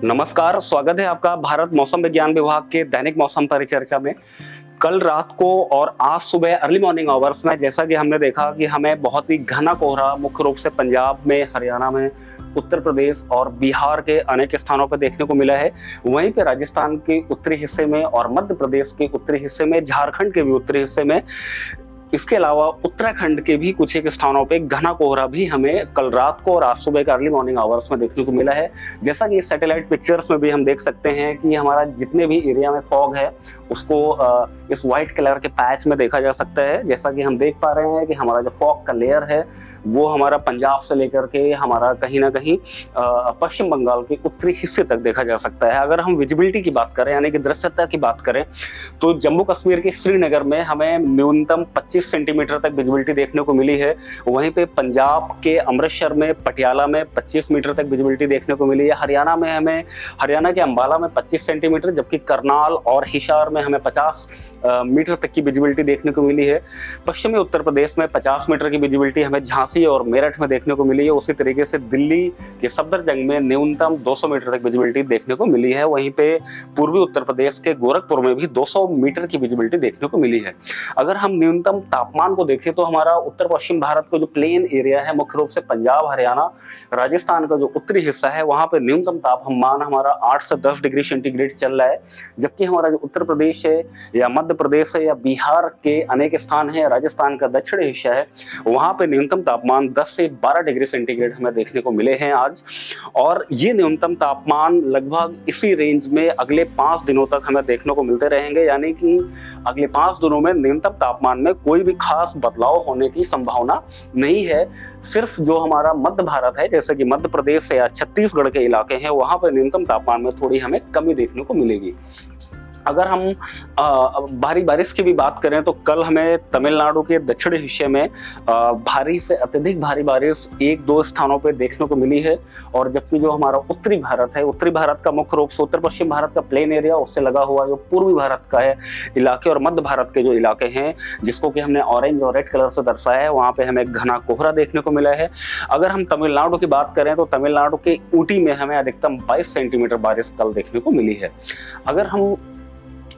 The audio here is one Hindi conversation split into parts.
नमस्कार, स्वागत है आपका भारत मौसम विज्ञान विभाग के दैनिक मौसम परिचर्चा में। कल रात को और आज सुबह अर्ली मॉर्निंग आवर्स में जैसा कि हमने देखा कि हमें बहुत ही घना कोहरा मुख्य रूप से पंजाब में, हरियाणा में, उत्तर प्रदेश और बिहार के अनेक स्थानों पर देखने को मिला है। वहीं पे राजस्थान के उत्तरी हिस्से में और मध्य प्रदेश के उत्तरी हिस्से में, झारखंड के भी उत्तरी हिस्से में, इसके अलावा उत्तराखंड के भी कुछ एक स्थानों पे घना कोहरा भी हमें कल रात को और आज सुबह के अर्ली मॉर्निंग आवर्स में देखने को मिला है। जैसा कि सैटेलाइट पिक्चर्स में भी हम देख सकते हैं कि हमारा जितने भी एरिया में फॉग है उसको इस व्हाइट कलर के पैच में देखा जा सकता है। जैसा कि हम देख पा रहे हैं कि हमारा जो फॉग का लेयर है वो हमारा पंजाब से लेकर के हमारा कहीं ना कहीं पश्चिम बंगाल के उत्तरी हिस्से तक देखा जा सकता है। अगर हम विजिबिलिटी की बात करें यानी कि दृश्यता की बात करें तो जम्मू कश्मीर के श्रीनगर में हमें न्यूनतम 25 सेंटीमीटर तक विजिबिलिटी देखने को मिली है। वहीं पे पंजाब के अमृतसर में, पटियाला में 25 मीटर तक विजिबिलिटी देखने को मिली है। हरियाणा के अंबाला में 25 सेंटीमीटर, जबकि करनाल और हिसार में हमें 50 मीटर तक की विजिबिलिटी देखने को मिली है। पश्चिमी उत्तर प्रदेश में 50 मीटर की विजिबिलिटी हमें झांसी और मेरठ में देखने को मिली है। उसी तरीके से दिल्ली के सफदरजंग में न्यूनतम 200 मीटर तक विजिबिलिटी देखने को मिली है। वहीं पे पूर्वी उत्तर प्रदेश के गोरखपुर में भी 200 मीटर की विजिबिलिटी देखने को मिली है। अगर हम न्यूनतम तापमान को देखें तो हमारा उत्तर पश्चिम भारत का जो प्लेन एरिया है, मुख्य रूप से पंजाब, हरियाणा, राजस्थान का जो उत्तरी हिस्सा है, वहां पे न्यूनतम तापमान हमारा 8 से 10 डिग्री सेंटीग्रेड चल रहा है। जबकि हमारा जो उत्तर प्रदेश है या मध्य प्रदेश है या बिहार के अनेक स्थान है, राजस्थान का दक्षिणी हिस्सा है, वहां पे न्यूनतम तापमान 10 से 12 डिग्री सेंटीग्रेड हमें देखने को मिले हैं आज। और ये न्यूनतम तापमान लगभग इसी रेंज में अगले 5 दिनों तक हमें देखने को मिलते रहेंगे। यानी कि अगले 5 दिनों में न्यूनतम तापमान में कोई भी खास बदलाव होने की संभावना नहीं है। सिर्फ जो हमारा मध्य भारत है, जैसे कि मध्य प्रदेश या छत्तीसगढ़ के इलाके हैं, वहां पर न्यूनतम तापमान में थोड़ी हमें कमी देखने को मिलेगी। अगर हम भारी बारिश की भी बात करें तो कल हमें तमिलनाडु के दक्षिणी हिस्से में भारी से अत्यधिक भारी बारिश 1-2 स्थानों पे देखने को मिली है। और जबकि जो हमारा उत्तरी भारत है, उत्तरी भारत का मुख्य रूप से उत्तर पश्चिम भारत का प्लेन एरिया, उससे लगा हुआ जो पूर्वी भारत का है इलाके और मध्य भारत के जो इलाके हैं, जिसको कि हमने ऑरेंज और रेड कलर से दर्शाया है, वहां पे हमें घना कोहरा देखने को मिला है। अगर हम तमिलनाडु की बात करें तो तमिलनाडु के ऊटी में हमें अधिकतम 22 सेंटीमीटर बारिश कल देखने को मिली है। अगर हम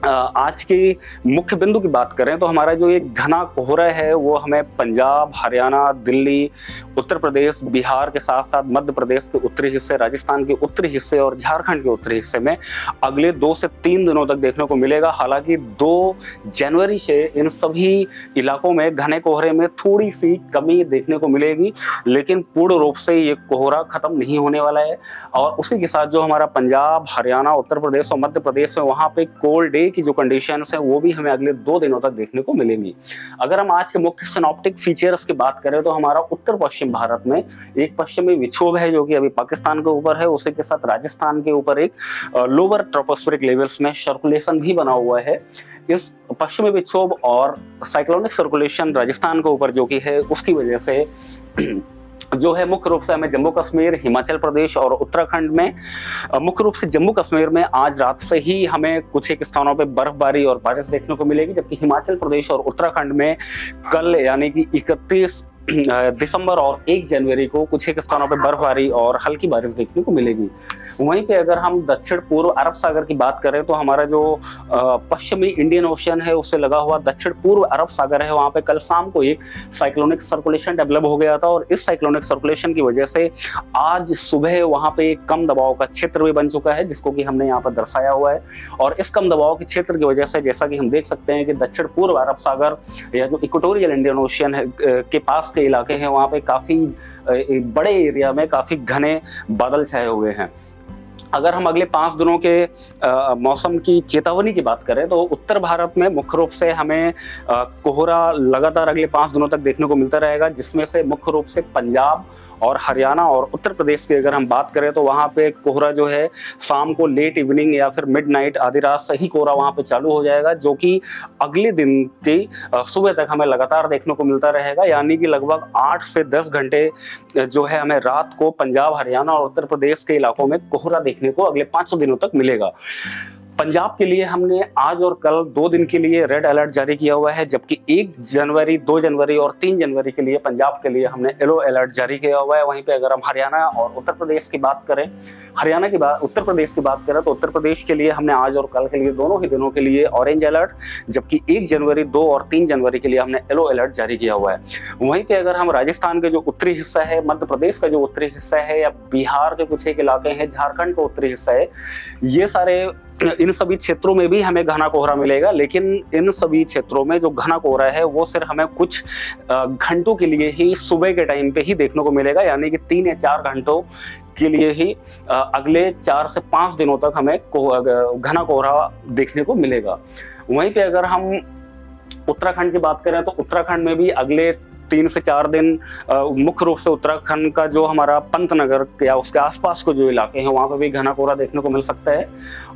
आज की मुख्य बिंदु की बात करें तो हमारा जो एक घना कोहरा है वो हमें पंजाब, हरियाणा, दिल्ली, उत्तर प्रदेश, बिहार के साथ साथ मध्य प्रदेश के उत्तरी हिस्से, राजस्थान के उत्तरी हिस्से और झारखंड के उत्तरी हिस्से में अगले 2 से 3 दिनों तक देखने को मिलेगा। हालांकि 2 जनवरी से इन सभी इलाकों में घने कोहरे में थोड़ी सी कमी देखने को मिलेगी, लेकिन पूर्ण रूप से ये कोहरा खत्म नहीं होने वाला है। और उसी के साथ जो हमारा पंजाब, हरियाणा, उत्तर प्रदेश और मध्य प्रदेश में वहाँ पे कोल्ड डे की जो कंडीशंस है वो भी हमें अगले 2 दिनों तक देखने को मिलेंगी। अगर हम आज के मुख्य सिनॉप्टिक फीचर्स की बात करें तो हमारा उत्तर पश्चिम भारत में एक पश्चिमी विक्षोभ है जो कि अभी पाकिस्तान के ऊपर है, उसी के साथ राजस्थान के ऊपर एक लोअर ट्रोपोस्फेरिक लेवल्स में सर्कुलेशन भी बना हुआ है। इस पश्चिमी विक्षोभ और साइक्लोनिक सर्कुलेशन राजस्थान के ऊपर जो कि है, उसकी वजह से जो है मुख्य रूप से हमें जम्मू कश्मीर, हिमाचल प्रदेश और उत्तराखंड में, मुख्य रूप से जम्मू कश्मीर में आज रात से ही हमें कुछ एक स्थानों पे बर्फबारी और बारिश देखने को मिलेगी। जबकि हिमाचल प्रदेश और उत्तराखंड में कल यानी कि 31 दिसंबर और 1 जनवरी को कुछ एक स्थानों पे बर्फबारी और हल्की बारिश देखने को मिलेगी। वहीं पे अगर हम दक्षिण पूर्व अरब सागर की बात करें तो हमारा जो पश्चिमी इंडियन ओशन है उससे लगा हुआ दक्षिण पूर्व अरब सागर है, वहां पे कल शाम को एक साइक्लोनिक सर्कुलेशन डेवलप हो गया था। और इस साइक्लोनिक सर्कुलेशन की वजह से आज सुबह वहां पे एक कम दबाव का क्षेत्र भी बन चुका है, जिसको कि हमने यहाँ पर दर्शाया हुआ है। और इस कम दबाव के क्षेत्र की वजह से जैसा कि हम देख सकते हैं कि दक्षिण पूर्व अरब सागर या जो इक्वेटोरियल इंडियन ओशन है के पास इलाके हैं, वहां पे काफी बड़े एरिया में काफी घने बादल छाए हुए हैं। अगर हम अगले 5 दिनों के मौसम की चेतावनी की बात करें तो उत्तर भारत में मुख्य रूप से हमें कोहरा लगातार अगले 5 दिनों तक देखने को मिलता रहेगा, जिसमें से मुख्य रूप से पंजाब और हरियाणा और उत्तर प्रदेश की अगर हम बात करें तो वहाँ पे कोहरा जो है शाम को लेट इवनिंग या फिर मिडनाइट, आधी रात से ही कोहरा वहाँ पे चालू हो जाएगा, जो कि अगले दिन की सुबह तक हमें लगातार देखने को मिलता रहेगा। यानी कि लगभग 8 से 10 घंटे जो है हमें रात को पंजाब, हरियाणा और उत्तर प्रदेश के इलाकों में कोहरा देखने को अगले 500 दिनों तक मिलेगा। पंजाब के लिए हमने आज और कल 2 दिन के लिए रेड अलर्ट जारी किया हुआ है, जबकि 1 जनवरी, 2 जनवरी और 3 जनवरी के लिए पंजाब के लिए हमने येलो अलर्ट जारी किया हुआ है। वहीं पे अगर हम हरियाणा और उत्तर प्रदेश की बात करें, उत्तर प्रदेश की बात करें तो उत्तर प्रदेश के लिए हमने आज और कल के लिए दोनों ही दिनों के लिए ऑरेंज अलर्ट, जबकि 1 जनवरी, 2 और 3 जनवरी के लिए हमने येलो अलर्ट जारी किया हुआ है। वहीं पे अगर हम राजस्थान के जो उत्तरी हिस्सा है, मध्य प्रदेश का जो उत्तरी हिस्सा है, या बिहार के कुछ एक इलाके हैं, झारखंड का उत्तरी हिस्सा है, ये सारे इन सभी क्षेत्रों में भी हमें घना कोहरा मिलेगा। लेकिन इन सभी क्षेत्रों में जो घना कोहरा है वो सिर्फ हमें कुछ घंटों के लिए ही सुबह के टाइम पे ही देखने को मिलेगा, यानी कि 3 या 4 घंटों के लिए ही अगले 4 से 5 दिनों तक हमें घना कोहरा देखने को मिलेगा। वहीं पे अगर हम उत्तराखंड की बात करें तो उत्तराखंड में भी अगले 3 से 4 दिन मुख्य रूप से उत्तराखंड का जो हमारा पंतनगर या उसके आसपास के जो इलाके हैं वहां पर भी घना कोहरा देखने को मिल सकता है।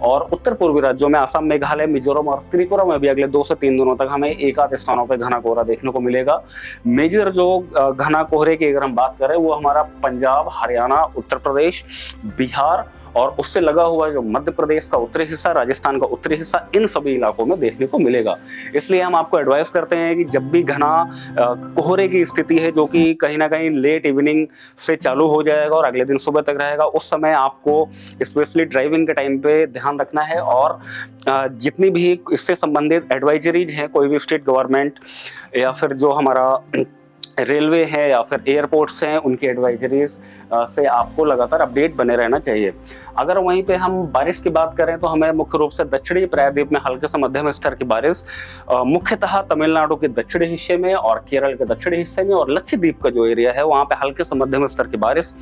और उत्तर पूर्वी राज्यों में असम, मेघालय, मिजोरम और त्रिपुरा में भी अगले 2 से 3 दिनों तक हमें एक आध स्थानों पर घना कोहरा देखने को मिलेगा। मेजर जो घना कोहरे की अगर हम बात करें वो हमारा पंजाब, हरियाणा, उत्तर प्रदेश, बिहार और उससे लगा हुआ जो मध्य प्रदेश का उत्तरी हिस्सा, राजस्थान का उत्तरी हिस्सा, इन सभी इलाकों में देखने को मिलेगा। इसलिए हम आपको एडवाइस करते हैं कि जब भी घना कोहरे की स्थिति है जो कि कहीं ना कहीं लेट इवनिंग से चालू हो जाएगा और अगले दिन सुबह तक रहेगा, उस समय आपको स्पेशली ड्राइविंग के टाइम पे ध्यान रखना है। और जितनी भी इससे संबंधित एडवाइजरीज हैं, कोई भी स्टेट गवर्नमेंट या फिर जो हमारा रेलवे है या फिर एयरपोर्ट्स हैं, उनकी एडवाइजरीज से आपको लगातार अपडेट बने रहना चाहिए। अगर वहीं पे हम बारिश की बात करें तो हमें मुख्य रूप से दक्षिणी प्रायद्वीप में हल्के से मध्यम स्तर की बारिश, मुख्यतः तमिलनाडु के दक्षिणी हिस्से में और केरल के दक्षिणी हिस्से में और लक्षद्वीप का जो एरिया है वहां पे हल्के से मध्यम स्तर की बारिश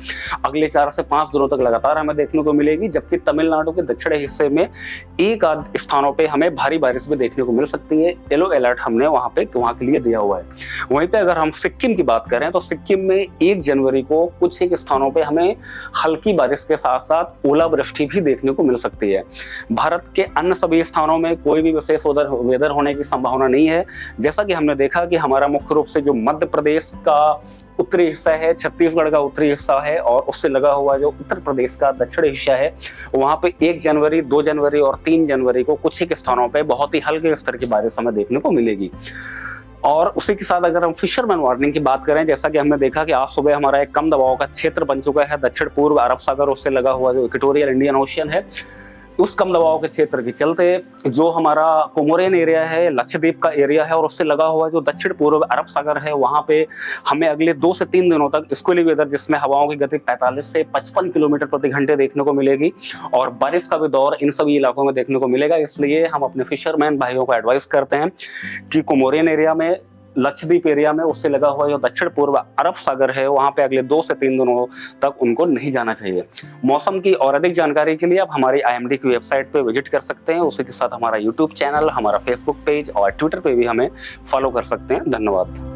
अगले 4 से 5 दिनों तक लगातार हमें देखने को मिलेगी। जबकि तमिलनाडु के दक्षिणी हिस्से में एक आध स्थानों पर हमें भारी बारिश भी देखने को मिल सकती है। येलो अलर्ट हमने वहां के लिए दिया हुआ है। वहीं पर अगर हम सिक्किम की बात करें तो सिक्किम में 1 जनवरी को कुछ एक स्थानों पे हमें हल्की बारिश के साथ साथ ओलावृष्टि भी देखने को मिल सकती है। भारत के अन्य सभी स्थानों में कोई भी विशेष वेदर होने की संभावना नहीं है। जैसा कि हमने देखा कि हमारा मुख्य रूप से जो मध्य प्रदेश का उत्तरी हिस्सा है, छत्तीसगढ़ का उत्तरी हिस्सा है और उससे लगा हुआ जो उत्तर प्रदेश का दक्षिणी हिस्सा है, वहां पे 1 जनवरी, 2 जनवरी और 3 जनवरी को कुछ एक स्थानों पे बहुत ही हल्के स्तर की बारिश हमें देखने को मिलेगी। और उसी के साथ अगर हम फिशरमैन वार्निंग की बात करें, जैसा कि हमने देखा कि आज सुबह हमारा एक कम दबाव का क्षेत्र बन चुका है दक्षिण पूर्व अरब सागर, उससे लगा हुआ जो इक्वेटोरियल इंडियन ओशियन है, उस कम दबाव के क्षेत्र के चलते जो हमारा कोमोरियन एरिया है, लक्षद्वीप का एरिया है और उससे लगा हुआ जो दक्षिण पूर्व अरब सागर है, वहां पे हमें अगले 2 से 3 दिनों तक स्क्वेली वेदर, जिसमें हवाओं की गति 45 से 55 किलोमीटर प्रति घंटे देखने को मिलेगी और बारिश का भी दौर इन सभी इलाकों में देखने को मिलेगा। इसलिए हम अपने फिशरमैन भाइयों को एडवाइस करते हैं कि कोमोरियन एरिया में, लक्षद्वीप एरिया में, उससे लगा हुआ जो दक्षिण पूर्व अरब सागर है, वहां पे अगले 2 से 3 दिनों तक उनको नहीं जाना चाहिए। मौसम की और अधिक जानकारी के लिए आप हमारी IMD की वेबसाइट पे विजिट कर सकते हैं। उसी के साथ हमारा YouTube चैनल, हमारा Facebook पेज और ट्विटर पे भी हमें फॉलो कर सकते हैं। धन्यवाद।